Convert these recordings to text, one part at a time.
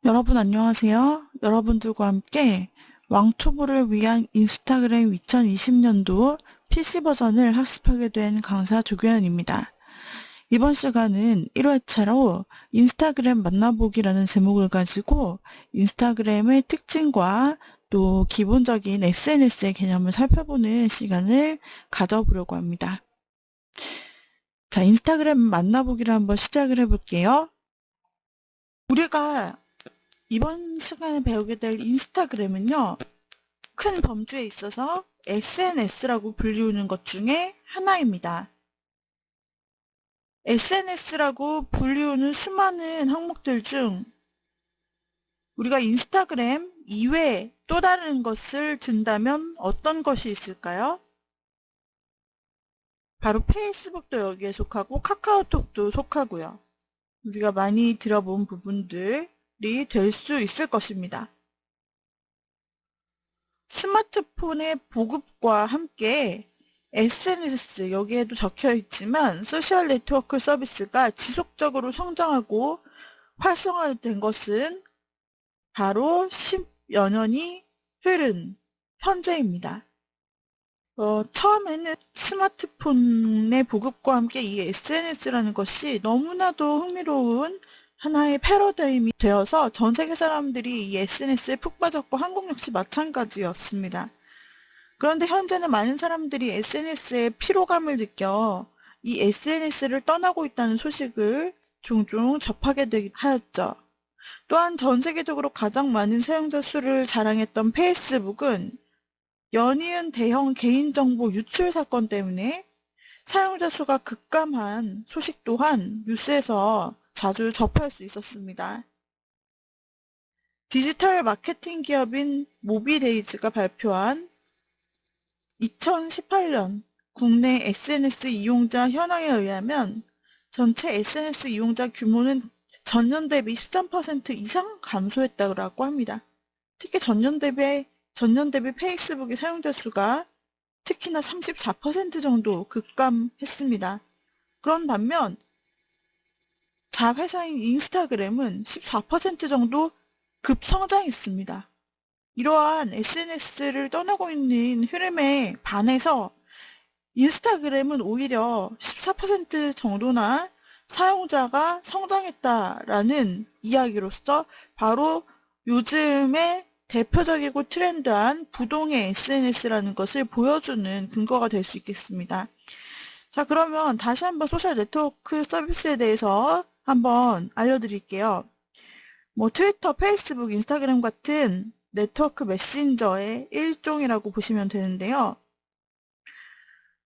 여러분 안녕하세요. 여러분들과 함께 왕초보를 위한 인스타그램 2020년도 PC 버전을 학습하게 된 강사 조교연입니다. 이번 시간은 1회차로 인스타그램 만나보기라는 제목을 가지고 인스타그램의 특징과 또 기본적인 SNS의 개념을 살펴보는 시간을 가져보려고 합니다. 자, 인스타그램 만나보기를 한번 시작을 해볼게요. 우리가 이번 시간에 배우게 될 인스타그램은요, 큰 범주에 있어서 SNS라고 불리우는 것 중에 하나입니다. SNS라고 불리우는 수많은 항목들 중 우리가 인스타그램 이외에 또 다른 것을 든다면 어떤 것이 있을까요? 바로 페이스북도 여기에 속하고 카카오톡도 속하고요. 우리가 많이 들어본 부분들이 될 수 있을 것입니다. 스마트폰의 보급과 함께 SNS, 여기에도 적혀 있지만 소셜 네트워크 서비스가 지속적으로 성장하고 활성화된 것은 바로 10여 년이 흐른 현재입니다. 처음에는 스마트폰의 보급과 함께 이 SNS라는 것이 너무나도 흥미로운 하나의 패러다임이 되어서 전 세계 사람들이 이 SNS에 푹 빠졌고 한국 역시 마찬가지였습니다. 그런데 현재는 많은 사람들이 SNS에 피로감을 느껴 이 SNS를 떠나고 있다는 소식을 종종 접하게 하였죠. 또한 전 세계적으로 가장 많은 사용자 수를 자랑했던 페이스북은 연이은 대형 개인정보 유출 사건 때문에 사용자 수가 급감한 소식 또한 뉴스에서 자주 접할 수 있었습니다. 디지털 마케팅 기업인 모비데이즈가 발표한 2018년 국내 SNS 이용자 현황에 의하면 전체 SNS 이용자 규모는 전년 대비 13% 이상 감소했다고 합니다. 특히 전년 대비 페이스북의 사용자 수가 특히나 34% 정도 급감했습니다. 그런 반면 자회사인 인스타그램은 14% 정도 급성장했습니다. 이러한 SNS를 떠나고 있는 흐름에 반해서 인스타그램은 오히려 14% 정도나 사용자가 성장했다라는 이야기로서 바로 요즘의 대표적이고 트렌드한 부동의 SNS라는 것을 보여주는 근거가 될 수 있겠습니다. 자, 그러면 다시 한번 소셜 네트워크 서비스에 대해서 한번 알려드릴게요. 트위터, 페이스북, 인스타그램 같은 네트워크 메신저의 일종이라고 보시면 되는데요.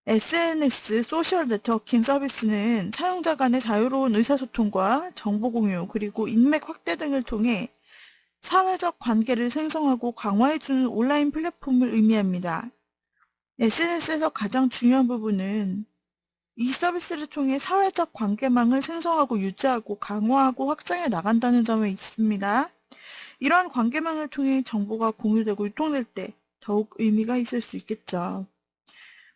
SNS, 소셜 네트워킹 서비스는 사용자 간의 자유로운 의사소통과 정보 공유, 그리고 인맥 확대 등을 통해 사회적 관계를 생성하고 강화해주는 온라인 플랫폼을 의미합니다. SNS에서 가장 중요한 부분은 이 서비스를 통해 사회적 관계망을 생성하고 유지하고 강화하고 확장해 나간다는 점에 있습니다. 이러한 관계망을 통해 정보가 공유되고 유통될 때 더욱 의미가 있을 수 있겠죠.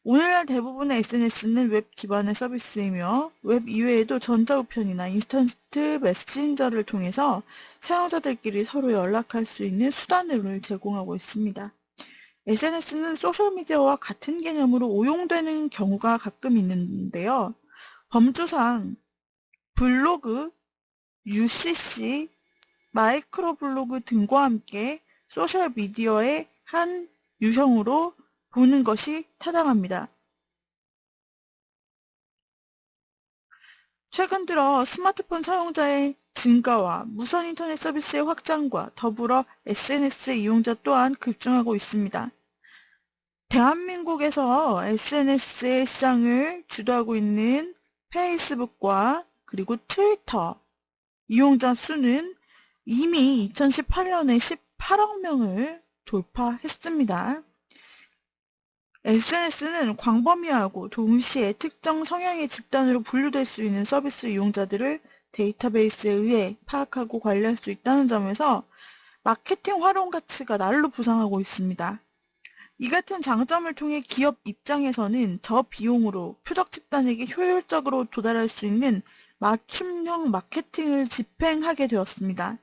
오늘날 대부분의 SNS는 웹 기반의 서비스이며 웹 이외에도 전자우편이나 인스턴트 메신저를 통해서 사용자들끼리 서로 연락할 수 있는 수단을 제공하고 있습니다. SNS는 소셜미디어와 같은 개념으로 오용되는 경우가 가끔 있는데요. 범주상 블로그, UCC, 마이크로블로그 등과 함께 소셜미디어의 한 유형으로 보는 것이 타당합니다. 최근 들어 스마트폰 사용자의 증가와 무선 인터넷 서비스의 확장과 더불어 SNS 이용자 또한 급증하고 있습니다. 대한민국에서 SNS의 시장을 주도하고 있는 페이스북과 그리고 트위터 이용자 수는 이미 2018년에 18억 명을 돌파했습니다. SNS는 광범위하고 동시에 특정 성향의 집단으로 분류될 수 있는 서비스 이용자들을 데이터베이스에 의해 파악하고 관리할 수 있다는 점에서 마케팅 활용 가치가 날로 부상하고 있습니다. 이 같은 장점을 통해 기업 입장에서는 저비용으로 표적 집단에게 효율적으로 도달할 수 있는 맞춤형 마케팅을 집행하게 되었습니다.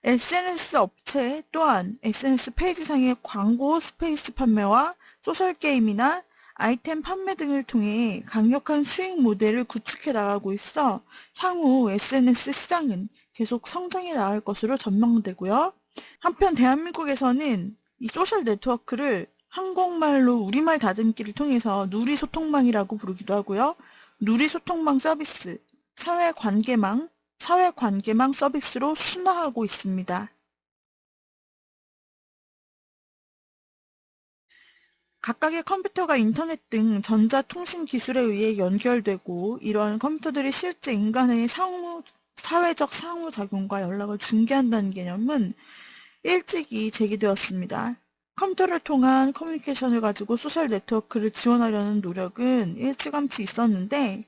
SNS 업체 또한 SNS 페이지상의 광고 스페이스 판매와 소셜게임이나 아이템 판매 등을 통해 강력한 수익 모델을 구축해 나가고 있어 향후 SNS 시장은 계속 성장해 나갈 것으로 전망되고요. 한편 대한민국에서는 이 소셜 네트워크를 한국말로 우리말 다듬기를 통해서 누리소통망이라고 부르기도 하고요. 누리소통망 서비스, 사회관계망 서비스로 순화하고 있습니다. 각각의 컴퓨터가 인터넷 등 전자통신 기술에 의해 연결되고 이러한 컴퓨터들이 실제 인간의 사회적 상호작용과 연락을 중개한다는 개념은 일찍이 제기되었습니다. 컴퓨터를 통한 커뮤니케이션을 가지고 소셜 네트워크를 지원하려는 노력은 일찌감치 있었는데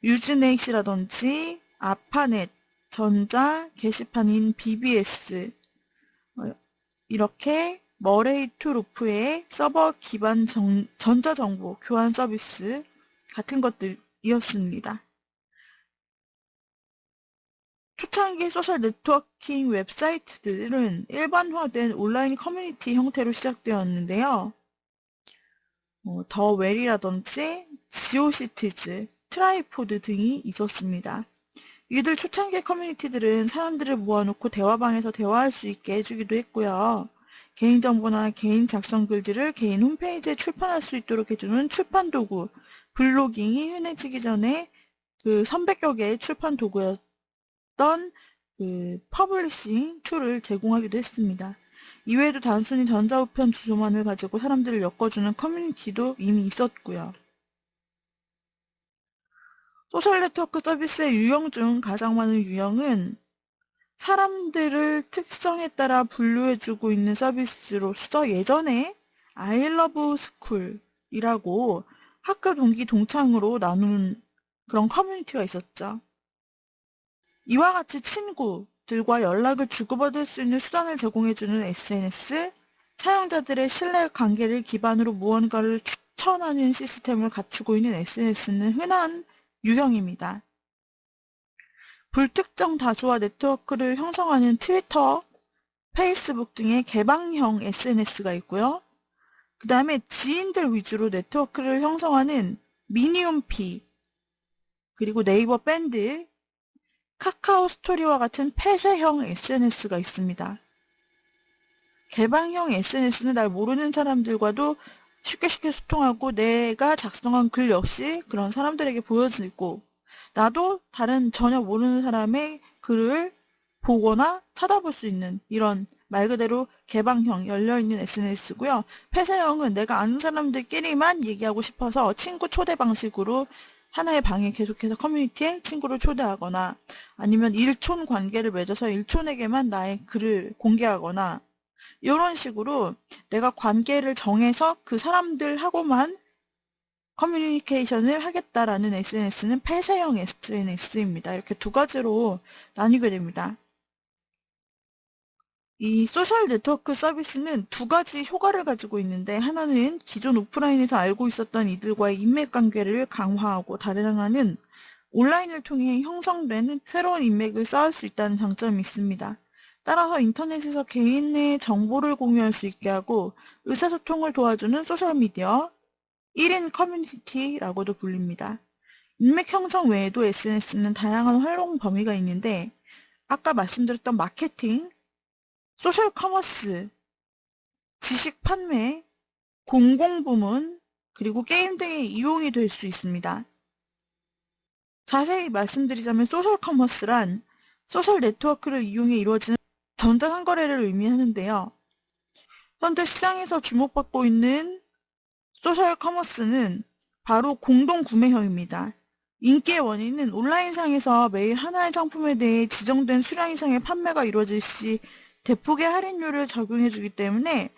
유즈넷이라든지 아파넷, 전자 게시판인 BBS 이렇게 머레이 투 루프의 서버 기반 전자정보 교환 서비스 같은 것들이었습니다. 초창기 소셜 네트워킹 웹사이트들은 일반화된 온라인 커뮤니티 형태로 시작되었는데요. 더 웰이라든지 지오시티즈, 트라이포드 등이 있었습니다. 이들 초창기 커뮤니티들은 사람들을 모아놓고 대화방에서 대화할 수 있게 해주기도 했고요. 개인정보나 개인 작성 글들을 개인 홈페이지에 출판할 수 있도록 해주는 출판 도구, 블로깅이 흔해지기 전에 그 선배격 의 출판 도구였던 그 퍼블리싱 툴을 제공하기도 했습니다. 이외에도 단순히 전자우편 주소만을 가지고 사람들을 엮어주는 커뮤니티도 이미 있었고요. 소셜 네트워크 서비스의 유형 중 가장 많은 유형은 사람들을 특성에 따라 분류해주고 있는 서비스로서 예전에 I love school이라고 학교 동기 동창으로 나누는 그런 커뮤니티가 있었죠. 이와 같이 친구들과 연락을 주고받을 수 있는 수단을 제공해주는 SNS, 사용자들의 신뢰 관계를 기반으로 무언가를 추천하는 시스템을 갖추고 있는 SNS는 흔한 유형입니다. 불특정 다수와 네트워크를 형성하는 트위터, 페이스북 등의 개방형 SNS가 있고요. 그 다음에 지인들 위주로 네트워크를 형성하는 미니홈피, 그리고 네이버 밴드, 카카오 스토리와 같은 폐쇄형 SNS가 있습니다. 개방형 SNS는 날 모르는 사람들과도 쉽게 소통하고 내가 작성한 글 역시 그런 사람들에게 보여지고 나도 다른 전혀 모르는 사람의 글을 보거나 찾아볼 수 있는 이런 말 그대로 개방형 열려있는 SNS고요. 폐쇄형은 내가 아는 사람들끼리만 얘기하고 싶어서 친구 초대 방식으로 하나의 방에 계속해서 커뮤니티에 친구를 초대하거나 아니면 일촌 관계를 맺어서 일촌에게만 나의 글을 공개하거나 이런 식으로 내가 관계를 정해서 그 사람들하고만 커뮤니케이션을 하겠다라는 SNS는 폐쇄형 SNS입니다. 이렇게 두 가지로 나뉘게 됩니다. 이 소셜 네트워크 서비스는 두 가지 효과를 가지고 있는데 하나는 기존 오프라인에서 알고 있었던 이들과의 인맥관계를 강화하고 다른 하나는 온라인을 통해 형성된 새로운 인맥을 쌓을 수 있다는 장점이 있습니다. 따라서 인터넷에서 개인의 정보를 공유할 수 있게 하고 의사소통을 도와주는 소셜미디어, 1인 커뮤니티라고도 불립니다. 인맥 형성 외에도 SNS는 다양한 활용 범위가 있는데 아까 말씀드렸던 마케팅, 소셜 커머스, 지식 판매, 공공부문, 그리고 게임 등의 이용이 될 수 있습니다. 자세히 말씀드리자면 소셜 커머스란 소셜 네트워크를 이용해 이루어지는 전자상거래를 의미하는데요. 현재 시장에서 주목받고 있는 소셜 커머스는 바로 공동구매형입니다. 인기의 원인은 온라인상에서 매일 하나의 상품에 대해 지정된 수량 이상의 판매가 이루어질 시 대폭의 할인율을 적용해주기 때문에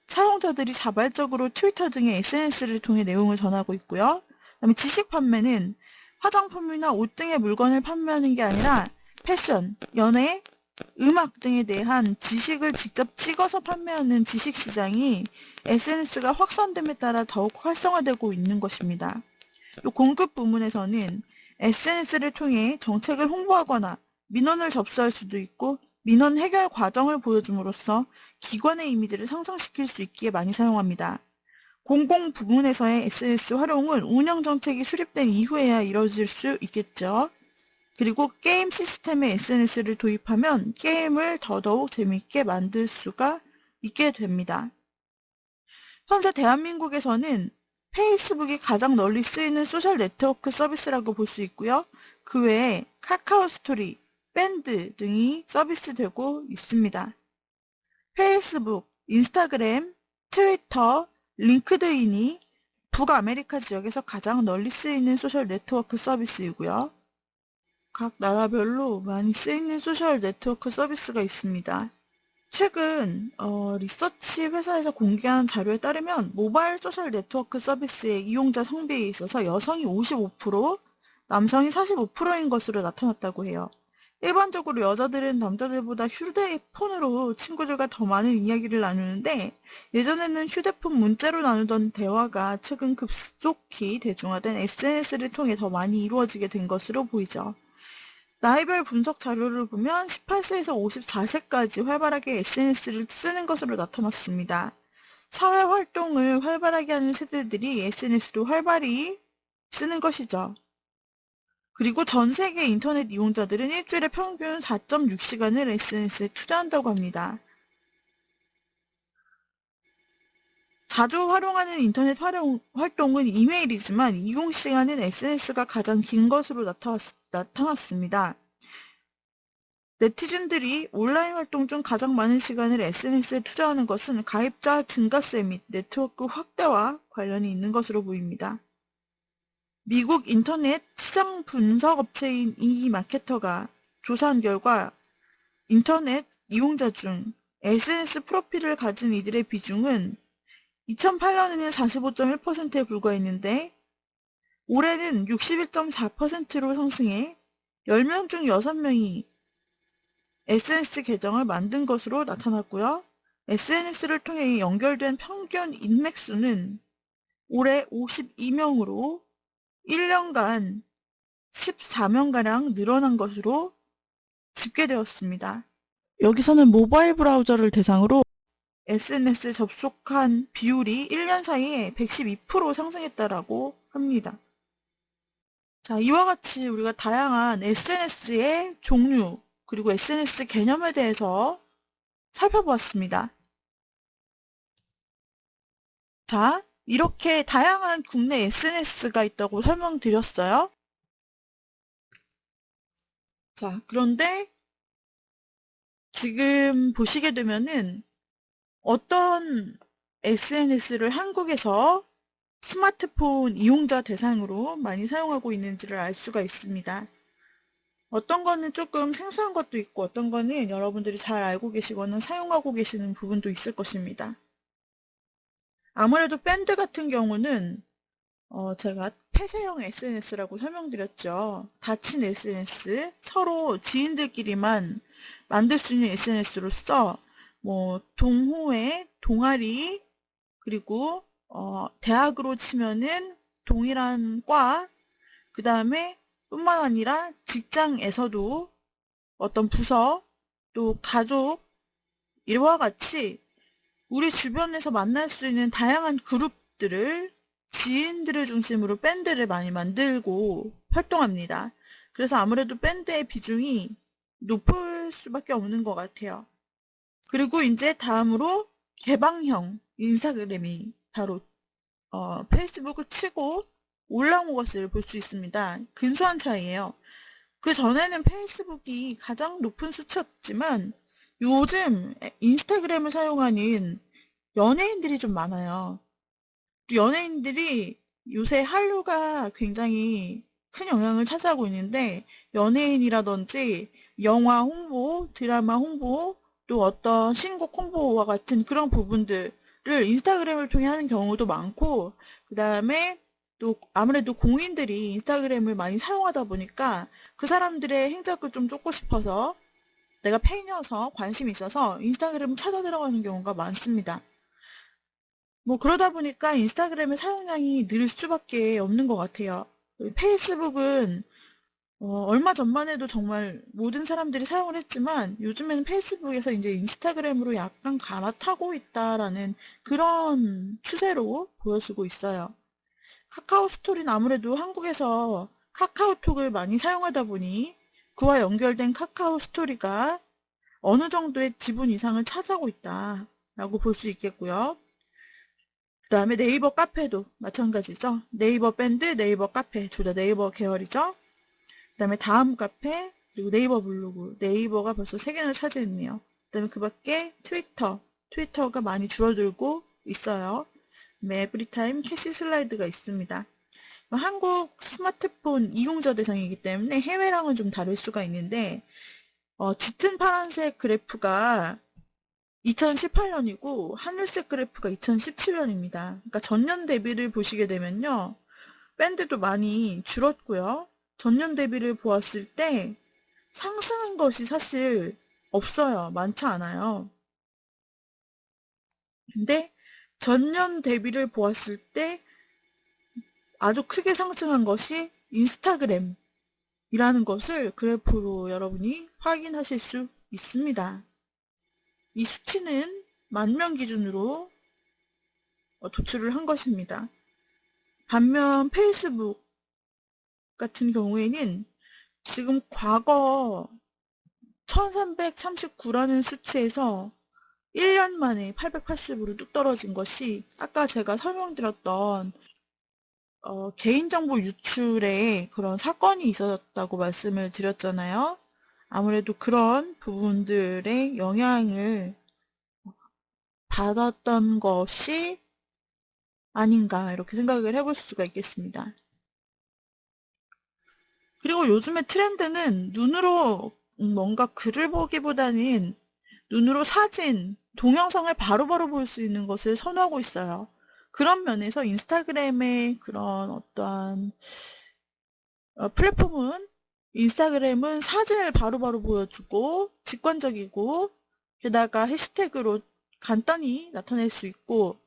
사용자들이 자발적으로 트위터 등의 SNS를 통해 내용을 전하고 있고요. 그다음에 지식 판매는 화장품이나 옷 등의 물건을 판매하는 게 아니라 패션, 연애, 음악 등에 대한 지식을 직접 찍어서 판매하는 지식 시장이 SNS가 확산됨에 따라 더욱 활성화되고 있는 것입니다. 이 공급 부문에서는 SNS를 통해 정책을 홍보하거나 민원을 접수할 수도 있고 민원 해결 과정을 보여줌으로써 기관의 이미지를 상승시킬 수 있기에 많이 사용합니다. 공공 부문에서의 SNS 활용은 운영 정책이 수립된 이후에야 이뤄질 수 있겠죠. 그리고 게임 시스템에 SNS를 도입하면 게임을 더더욱 재미있게 만들 수가 있게 됩니다. 현재 대한민국에서는 페이스북이 가장 널리 쓰이는 소셜 네트워크 서비스라고 볼 수 있고요. 그 외에 카카오 스토리, 밴드 등이 서비스되고 있습니다. 페이스북, 인스타그램, 트위터, 링크드인이 북아메리카 지역에서 가장 널리 쓰이는 소셜 네트워크 서비스이고요. 각 나라별로 많이 쓰이는 소셜 네트워크 서비스가 있습니다. 최근 리서치 회사에서 공개한 자료에 따르면 모바일 소셜 네트워크 서비스의 이용자 성비에 있어서 여성이 55%, 남성이 45%인 것으로 나타났다고 해요. 일반적으로 여자들은 남자들보다 휴대폰으로 친구들과 더 많은 이야기를 나누는데 예전에는 휴대폰 문자로 나누던 대화가 최근 급속히 대중화된 SNS를 통해 더 많이 이루어지게 된 것으로 보이죠. 나이별 분석 자료를 보면 18세에서 54세까지 활발하게 SNS를 쓰는 것으로 나타났습니다. 사회 활동을 활발하게 하는 세대들이 SNS로 활발히 쓰는 것이죠. 그리고 전 세계 인터넷 이용자들은 일주일에 평균 4.6시간을 SNS에 투자한다고 합니다. 자주 활용하는 인터넷 활동은 이메일이지만 이용 시간은 SNS가 가장 긴 것으로 나타났습니다. 네티즌들이 온라인 활동 중 가장 많은 시간을 SNS에 투자하는 것은 가입자 증가세 및 네트워크 확대와 관련이 있는 것으로 보입니다. 미국 인터넷 시장 분석 업체인 이마케터가 조사한 결과 인터넷 이용자 중 SNS 프로필을 가진 이들의 비중은 2008년에는 45.1%에 불과했는데 올해는 61.4%로 상승해 10명 중 6명이 SNS 계정을 만든 것으로 나타났고요. SNS를 통해 연결된 평균 인맥 수는 올해 52명으로 1년간 14명가량 늘어난 것으로 집계되었습니다. 여기서는 모바일 브라우저를 대상으로 SNS에 접속한 비율이 1년 사이에 112% 상승했다라고 합니다. 자, 이와 같이 우리가 다양한 SNS의 종류, 그리고 SNS 개념에 대해서 살펴보았습니다. 자, 이렇게 다양한 국내 SNS가 있다고 설명드렸어요. 자, 그런데 지금 보시게 되면은 어떤 SNS를 한국에서 스마트폰 이용자 대상으로 많이 사용하고 있는지를 알 수가 있습니다. 어떤 거는 조금 생소한 것도 있고 어떤 거는 여러분들이 잘 알고 계시거나 사용하고 계시는 부분도 있을 것입니다. 아무래도 밴드 같은 경우는 제가 폐쇄형 SNS라고 설명드렸죠. 닫힌 SNS, 서로 지인들끼리만 만들 수 있는 SNS로서 뭐 동호회, 동아리, 그리고 대학으로 치면은 동일한 과, 그 다음에 뿐만 아니라 직장에서도 어떤 부서, 또 가족, 이와 같이 우리 주변에서 만날 수 있는 다양한 그룹들을 지인들을 중심으로 밴드를 많이 만들고 활동합니다. 그래서 아무래도 밴드의 비중이 높을 수밖에 없는 것 같아요. 그리고 이제 다음으로 개방형 인스타그램이 바로 페이스북을 치고 올라온 것을 볼 수 있습니다. 근소한 차이예요. 그 전에는 페이스북이 가장 높은 수치였지만 요즘 인스타그램을 사용하는 연예인들이 좀 많아요. 연예인들이 요새 한류가 굉장히 큰 영향을 차지하고 있는데 연예인이라든지 영화 홍보, 드라마 홍보, 또 어떤 신곡 홍보와 같은 그런 부분들을 인스타그램을 통해 하는 경우도 많고 그 다음에 또 아무래도 공인들이 인스타그램을 많이 사용하다 보니까 그 사람들의 행적을 좀 쫓고 싶어서 내가 팬이어서 관심이 있어서 인스타그램을 찾아 들어가는 경우가 많습니다. 뭐 그러다 보니까 인스타그램의 사용량이 늘 수밖에 없는 것 같아요. 페이스북은 얼마 전만 해도 정말 모든 사람들이 사용을 했지만 요즘에는 페이스북에서 이제 인스타그램으로 약간 갈아타고 있다라는 그런 추세로 보여지고 있어요. 카카오 스토리는 아무래도 한국에서 카카오톡을 많이 사용하다 보니 그와 연결된 카카오 스토리가 어느 정도의 지분 이상을 차지하고 있다라고 볼 수 있겠고요. 그 다음에 네이버 카페도 마찬가지죠. 네이버 밴드, 네이버 카페 둘 다 네이버 계열이죠. 그 다음에 다음 카페, 그리고 네이버 블로그, 네이버가 벌써 3개나 차지했네요. 그 다음에 그 밖에 트위터가 많이 줄어들고 있어요. 에브리타임 캐시 슬라이드가 있습니다. 한국 스마트폰 이용자 대상이기 때문에 해외랑은 좀 다를 수가 있는데 짙은 파란색 그래프가 2018년이고 하늘색 그래프가 2017년입니다. 그러니까 전년 대비를 보시게 되면요. 밴드도 많이 줄었고요. 전년 대비를 보았을 때 상승한 것이 사실 없어요. 많지 않아요. 근데 전년 대비를 보았을 때 아주 크게 상승한 것이 인스타그램이라는 것을 그래프로 여러분이 확인하실 수 있습니다. 이 수치는 10,000명 기준으로 도출을 한 것입니다. 반면 페이스북 같은 경우에는 지금 과거 1339라는 수치에서 1년 만에 880으로 뚝 떨어진 것이 아까 제가 설명드렸던 개인정보 유출에 그런 사건이 있었다고 말씀을 드렸잖아요. 아무래도 그런 부분들의 영향을 받았던 것이 아닌가 이렇게 생각을 해볼 수가 있겠습니다. 그리고 요즘의 트렌드는 눈으로 뭔가 글을 보기보다는 눈으로 사진, 동영상을 바로바로 볼 수 있는 것을 선호하고 있어요. 그런 면에서 인스타그램의 그런 어떠한 플랫폼은 인스타그램은 사진을 바로바로 보여주고 직관적이고 게다가 해시태그로 간단히 나타낼 수 있고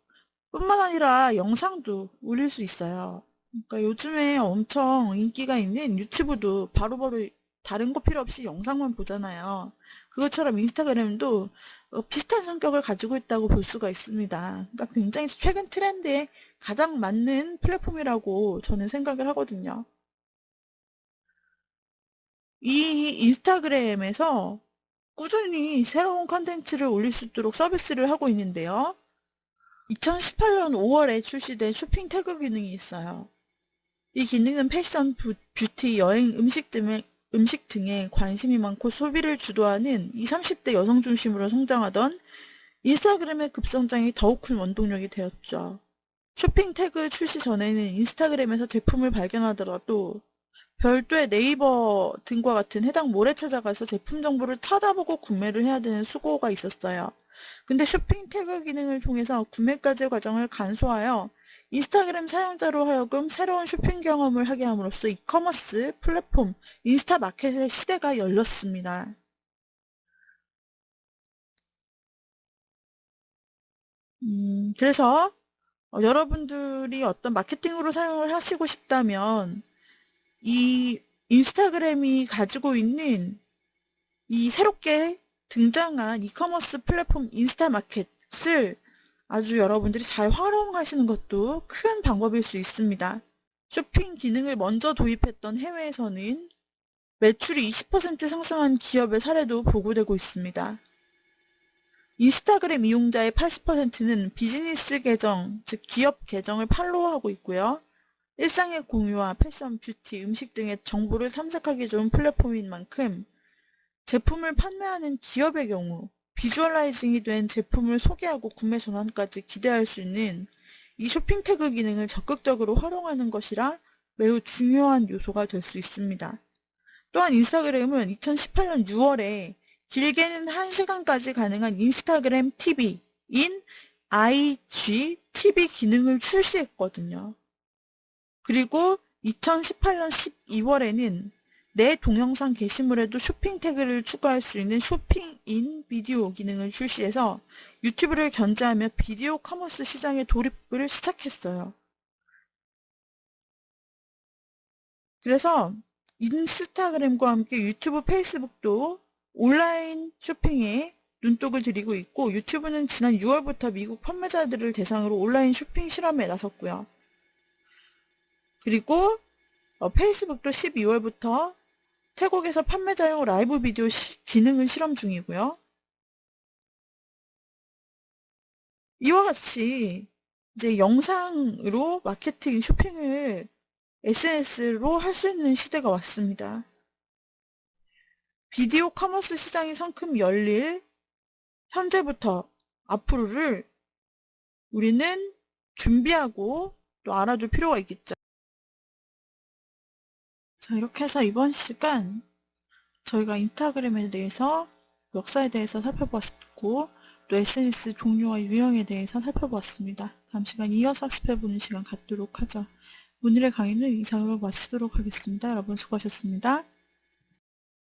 뿐만 아니라 영상도 올릴 수 있어요. 그러니까 요즘에 엄청 인기가 있는 유튜브도 바로바로 다른 거 필요 없이 영상만 보잖아요. 그것처럼 인스타그램도 비슷한 성격을 가지고 있다고 볼 수가 있습니다. 그러니까 굉장히 최근 트렌드에 가장 맞는 플랫폼이라고 저는 생각을 하거든요. 이 인스타그램에서 꾸준히 새로운 컨텐츠를 올릴 수 있도록 서비스를 하고 있는데요. 2018년 5월에 출시된 쇼핑 태그 기능이 있어요. 이 기능은 패션, 뷰티, 여행, 음식 등에 관심이 많고 소비를 주도하는 20, 30대 여성 중심으로 성장하던 인스타그램의 급성장이 더욱 큰 원동력이 되었죠. 쇼핑 태그 출시 전에는 인스타그램에서 제품을 발견하더라도 별도의 네이버 등과 같은 해당 몰에 찾아가서 제품 정보를 찾아보고 구매를 해야 되는 수고가 있었어요. 근데 쇼핑 태그 기능을 통해서 구매까지의 과정을 간소하여 인스타그램 사용자로 하여금 새로운 쇼핑 경험을 하게 함으로써 이커머스 플랫폼 인스타 마켓의 시대가 열렸습니다. 그래서 여러분들이 어떤 마케팅으로 사용을 하시고 싶다면 이 인스타그램이 가지고 있는 이 새롭게 등장한 이커머스 플랫폼 인스타마켓을 아주 여러분들이 잘 활용하시는 것도 큰 방법일 수 있습니다. 쇼핑 기능을 먼저 도입했던 해외에서는 매출이 20% 상승한 기업의 사례도 보고되고 있습니다. 인스타그램 이용자의 80%는 비즈니스 계정, 즉 기업 계정을 팔로우하고 있고요. 일상의 공유와 패션, 뷰티, 음식 등의 정보를 탐색하기 좋은 플랫폼인 만큼 제품을 판매하는 기업의 경우 비주얼라이징이 된 제품을 소개하고 구매 전환까지 기대할 수 있는 이 쇼핑 태그 기능을 적극적으로 활용하는 것이라 매우 중요한 요소가 될 수 있습니다. 또한 인스타그램은 2018년 6월에 길게는 1시간까지 가능한 인스타그램 TV인 IGTV 기능을 출시했거든요. 그리고 2018년 12월에는 내 동영상 게시물에도 쇼핑 태그를 추가할 수 있는 쇼핑 인 비디오 기능을 출시해서 유튜브를 견제하며 비디오 커머스 시장의 돌입을 시작했어요. 그래서 인스타그램과 함께 유튜브, 페이스북도 온라인 쇼핑에 눈독을 들이고 있고, 유튜브는 지난 6월부터 미국 판매자들을 대상으로 온라인 쇼핑 실험에 나섰고요. 그리고 페이스북도 12월부터 태국에서 판매자용 라이브 비디오 기능을 실험 중이고요. 이와 같이 이제 영상으로 마케팅, 쇼핑을 SNS로 할 수 있는 시대가 왔습니다. 비디오 커머스 시장이 성큼 열릴 현재부터 앞으로를 우리는 준비하고 또 알아둘 필요가 있겠죠. 자, 이렇게 해서 이번 시간 저희가 인스타그램에 대해서 역사에 대해서 살펴보았고, 또 SNS 종류와 유형에 대해서 살펴보았습니다. 다음 시간 이어서 학습해보는 시간 갖도록 하죠. 오늘의 강의는 이상으로 마치도록 하겠습니다. 여러분 수고하셨습니다.